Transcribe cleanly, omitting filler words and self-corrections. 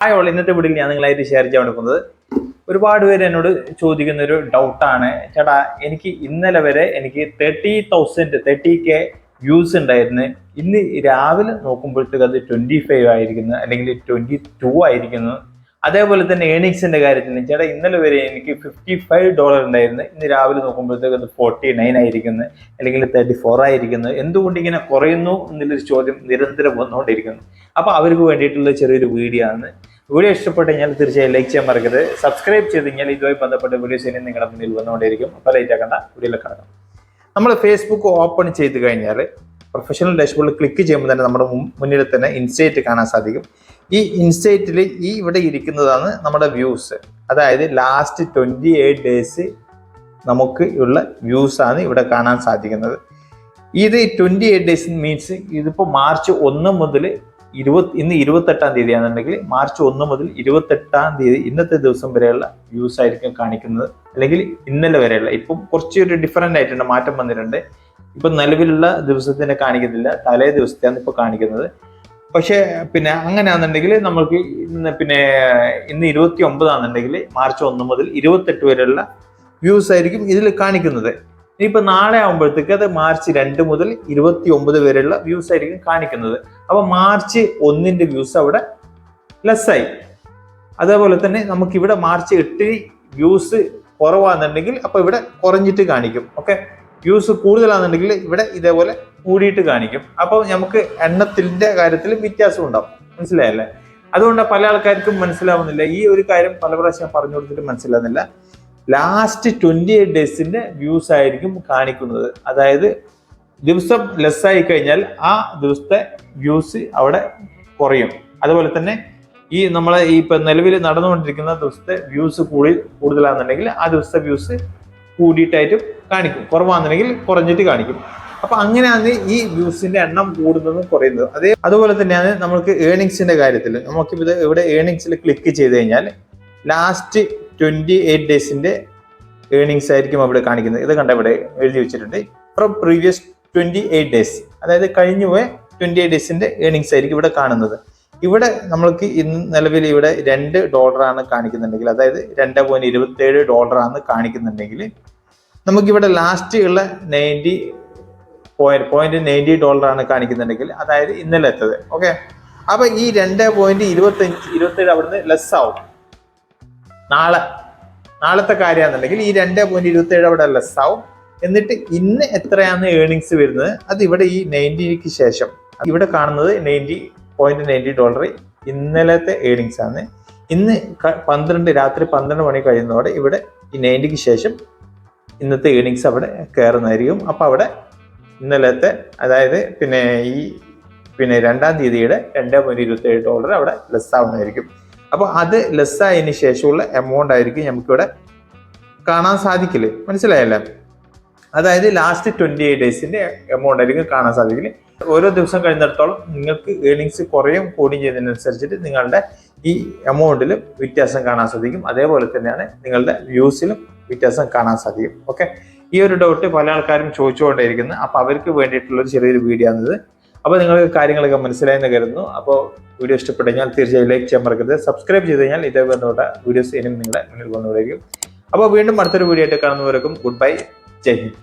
Hi all, ഇന്നത്തെ വീഡിയോയിൽ ഞാൻ നിങ്ങളായിട്ട് ഷെയർ ചെയ്യാൻ എടുക്കുന്നത് ഒരുപാട് പേര് എന്നോട് ചോദിക്കുന്ന ഒരു ഡൗട്ടാണ്. ചേട്ടാ, എനിക്ക് ഇന്നലെ വരെ എനിക്ക് 30K വ്യൂസ് ഉണ്ടായിരുന്നു. ഇന്ന് രാവിലെ നോക്കുമ്പോഴത്തേക്ക് അത് 25 ആയിരിക്കുന്നു, അല്ലെങ്കിൽ 22 ആയിരിക്കുന്നു. അതേപോലെ തന്നെ ഏണിങ്സിന്റെ കാര്യത്തിൽ ചേട്ടാ, ഇന്നലെ വരെ എനിക്ക് $55 ഉണ്ടായിരുന്നു. ഇന്ന് രാവിലെ നോക്കുമ്പോഴത്തേക്ക് അത് 49 ആയിരിക്കുന്നു, അല്ലെങ്കിൽ 34 ആയിരിക്കുന്നു. എന്തുകൊണ്ട് ഇങ്ങനെ കുറയുന്നു എന്നുള്ളൊരു ചോദ്യം നിരന്തരം വന്നുകൊണ്ടിരിക്കുന്നു. അപ്പൊ അവർക്ക് വേണ്ടിയിട്ടുള്ള ചെറിയൊരു വീഡിയോ ആണ്. വീഡിയോ ഇഷ്ടപ്പെട്ട് കഴിഞ്ഞാൽ തീർച്ചയായും ലൈക്ക് ചെയ്യാൻ മറക്കരുത്. സബ്സ്ക്രൈബ് ചെയ്ത് കഴിഞ്ഞാൽ ഇതുമായി ബന്ധപ്പെട്ട വീഡിയോസ് ഇനി നിങ്ങളുടെ മുന്നിൽ വന്നുകൊണ്ടിരിക്കും. അപ്പോൾ ലൈറ്റ് ആക്കണ്ട, വീഡിയോയിലേക്ക് കടക്കാം. നമ്മൾ ഫേസ്ബുക്ക് ഓപ്പൺ ചെയ്ത് കഴിഞ്ഞാൽ പ്രൊഫഷണൽ ഡാഷ്ബോർഡിൽ ക്ലിക്ക് ചെയ്യുമ്പോൾ തന്നെ നമ്മുടെ മുന്നിൽ തന്നെ ഇൻസൈറ്റ് കാണാൻ സാധിക്കും. ഈ ഇൻസൈറ്റിൽ ഇവിടെ ഇരിക്കുന്നതാണ് നമ്മുടെ വ്യൂസ്. അതായത് ലാസ്റ്റ് 28 ഡേയ്സ് നമുക്ക് ഉള്ള വ്യൂസ് ആണ് ഇവിടെ കാണാൻ സാധിക്കുന്നത്. ഇത് 28 ഡേയ്സ് മീൻസ് ഇതിപ്പോൾ മാർച്ച് 1 മുതൽ ഇന്ന് 28-ാം തീയതി ആണെന്നുണ്ടെങ്കിൽ മാർച്ച് 1 മുതൽ 28-ാം തീയതി ഇന്നത്തെ ദിവസം വരെയുള്ള വ്യൂസ് ആയിരിക്കും കാണിക്കുന്നത്, അല്ലെങ്കിൽ ഇന്നലെ വരെയുള്ള. ഇപ്പം കുറച്ചൊരു ഡിഫറൻ്റ് ആയിട്ടുണ്ട്, മാറ്റം വന്നിട്ടുണ്ട്. ഇപ്പം നിലവിലുള്ള ദിവസത്തിനെ കാണിക്കുന്നില്ല, തലേ ദിവസത്തെയാണ് ഇപ്പോൾ കാണിക്കുന്നത്. പക്ഷേ പിന്നെ അങ്ങനെയാണെന്നുണ്ടെങ്കിൽ നമ്മൾക്ക് ഇന്ന് 29 ആണെന്നുണ്ടെങ്കിൽ മാർച്ച് 1 മുതൽ 28 വരെയുള്ള വ്യൂസ് ആയിരിക്കും ഇതിൽ കാണിക്കുന്നത്. ഇനിയിപ്പോൾ നാളെ ആകുമ്പോഴത്തേക്ക് അത് മാർച്ച് 2 മുതൽ 29 വരെയുള്ള വ്യൂസ് ആയിരിക്കും കാണിക്കുന്നത്. അപ്പോൾ മാർച്ച് 1 വ്യൂസ് അവിടെ ലെസ്സായി. അതേപോലെ തന്നെ നമുക്കിവിടെ മാർച്ച് 8 വ്യൂസ് കുറവാണെന്നുണ്ടെങ്കിൽ അപ്പോൾ ഇവിടെ കുറഞ്ഞിട്ട് കാണിക്കും. ഓക്കെ, വ്യൂസ് കൂടുതലാണെന്നുണ്ടെങ്കിൽ ഇവിടെ ഇതേപോലെ കൂടിയിട്ട് കാണിക്കും. അപ്പോൾ നമുക്ക് എണ്ണത്തിന്റെ കാര്യത്തിൽ വ്യത്യാസം ഉണ്ടാവും. മനസ്സിലായല്ലേ? അതുകൊണ്ട് പല ആൾക്കാർക്കും മനസ്സിലാവുന്നില്ല. ഈ ഒരു കാര്യം പല പ്രാവശ്യം പറഞ്ഞു കൊടുത്തിട്ട് മനസ്സിലാവുന്നില്ല. ലാസ്റ്റ് 28 ഡേയ്സിന്റെ വ്യൂസ് ആയിരിക്കും കാണിക്കുന്നത്. അതായത് ദിവസം ലെസ്സായി കഴിഞ്ഞാൽ ആ ദിവസത്തെ വ്യൂസ് അവിടെ കുറയും. അതുപോലെ തന്നെ ഈ നമ്മളെ ഇപ്പൊ നിലവിൽ നടന്നുകൊണ്ടിരിക്കുന്ന ദിവസത്തെ വ്യൂസ് കൂടുതലാണെന്നുണ്ടെങ്കിൽ ആ ദിവസത്തെ വ്യൂസ് കൂടിയിട്ടായിട്ടും കാണിക്കും, കുറവാണെന്നുണ്ടെങ്കിൽ കുറഞ്ഞിട്ട് കാണിക്കും. അപ്പൊ അങ്ങനെയാണ് ഈ വ്യൂസിന്റെ എണ്ണം കൂടുന്നതും കുറയുന്നതും. അതുപോലെ തന്നെയാണ് നമുക്ക് ഏണിങ്സിന്റെ കാര്യത്തിൽ. നമുക്കിത് ഇവിടെ ഏണിങ്സിൽ ക്ലിക്ക് ചെയ്ത് കഴിഞ്ഞാൽ ലാസ്റ്റ് 28 ഡേയ്സിന്റെ ഏണിങ്സ് ആയിരിക്കും അവിടെ കാണിക്കുന്നത്. ഇത് കണ്ട ഇവിടെ എഴുതി വെച്ചിട്ടുണ്ട്, ഫ്രം പ്രീവിയസ് 28 ഡേയ്സ്. അതായത് കഴിഞ്ഞു പോയ 28 ഡേയ്സിന്റെ ഏണിങ്സ് ആയിരിക്കും ഇവിടെ കാണുന്നത്. ഇവിടെ നമ്മൾക്ക് ഇന്ന് നിലവിൽ ഇവിടെ $2 കാണിക്കുന്നുണ്ടെങ്കിൽ, അതായത് $2.27 കാണിക്കുന്നുണ്ടെങ്കിൽ, നമുക്കിവിടെ ലാസ്റ്റ് ഉള്ള $90 കാണിക്കുന്നുണ്ടെങ്കിൽ, അതായത് ഇന്നലത്തത്. ഓക്കെ, അപ്പൊ ഈ 2.27 അവിടുന്ന് ലെസ് ആവും. നാളത്തെ കാര്യമാണെന്നുണ്ടെങ്കിൽ ഈ 2.27 അവിടെ ലെസ് ആവും. എന്നിട്ട് ഇന്ന് എത്രയാണ് ഏണിങ്സ് വരുന്നത് അത് ഇവിടെ ഈ 90ക്ക് ശേഷം ഇവിടെ കാണുന്നത് $90.90 ഇന്നലത്തെ ഏണിങ്സ് ആണ്. ഇന്ന് രാത്രി 12 മണി കഴിയുന്നതോടെ ഇവിടെ ഈ 90ക്ക് ശേഷം ഇന്നത്തെ ഏണിങ്സ് അവിടെ കയറുന്നതായിരിക്കും. അപ്പൊ അവിടെ ഇന്നലത്തെ, അതായത് ഈ 2-ാം തീയതിയുടെ $2.27 അവിടെ ലെസ് ആവുന്നതായിരിക്കും. അപ്പൊ അത് ലെസ്സായതിനു ശേഷമുള്ള എമൗണ്ട് ആയിരിക്കും നമുക്കിവിടെ കാണാൻ സാധിക്കില്ല. മനസ്സിലായല്ലേ? അതായത് ലാസ്റ്റ് 28 ഡേയ്സിന്റെ എമൗണ്ട് ആയിരിക്കും കാണാൻ സാധിക്കില്ല. ഓരോ ദിവസം കഴിയുന്നിടത്തോളം നിങ്ങൾക്ക് ഏണിങ്സ് കുറയും കൂടുകയും ചെയ്യുന്നതിനനുസരിച്ചിട്ട് നിങ്ങളുടെ ഈ എമൗണ്ടിലും വ്യത്യാസം കാണാൻ സാധിക്കും. അതേപോലെ തന്നെയാണ് നിങ്ങളുടെ വ്യൂസിലും വ്യത്യാസം കാണാൻ സാധിക്കും. ഓക്കെ, ഈ ഒരു ഡൗട്ട് പല ആൾക്കാരും ചോദിച്ചുകൊണ്ടേയിരിക്കുന്നത്. അപ്പൊ അവർക്ക് വേണ്ടിയിട്ടുള്ള ഒരു ചെറിയൊരു വീഡിയോ ആണിത്. അപ്പോൾ നിങ്ങൾക്ക് കാര്യങ്ങളൊക്കെ മനസ്സിലായെന്ന് കരുതുന്നു. അപ്പോൾ വീഡിയോ ഇഷ്ടപ്പെട്ടു കഴിഞ്ഞാൽ തീർച്ചയായും ലൈക്ക് ചെയ്യാൻ മറക്കരുത്. സബ്സ്ക്രൈബ് ചെയ്ത് കഴിഞ്ഞാൽ ഇതേ ബന്ധപ്പെട്ട വീഡിയോസ് ഇനിയും നിങ്ങളുടെ മുന്നിൽ വന്നുകൊണ്ടിരിക്കും. അപ്പോൾ വീണ്ടും അടുത്തൊരു വീഡിയോ ആയിട്ട് കാണുന്നവരേക്കും ഗുഡ് ബൈ, ജയ് ഹിന്ദ്.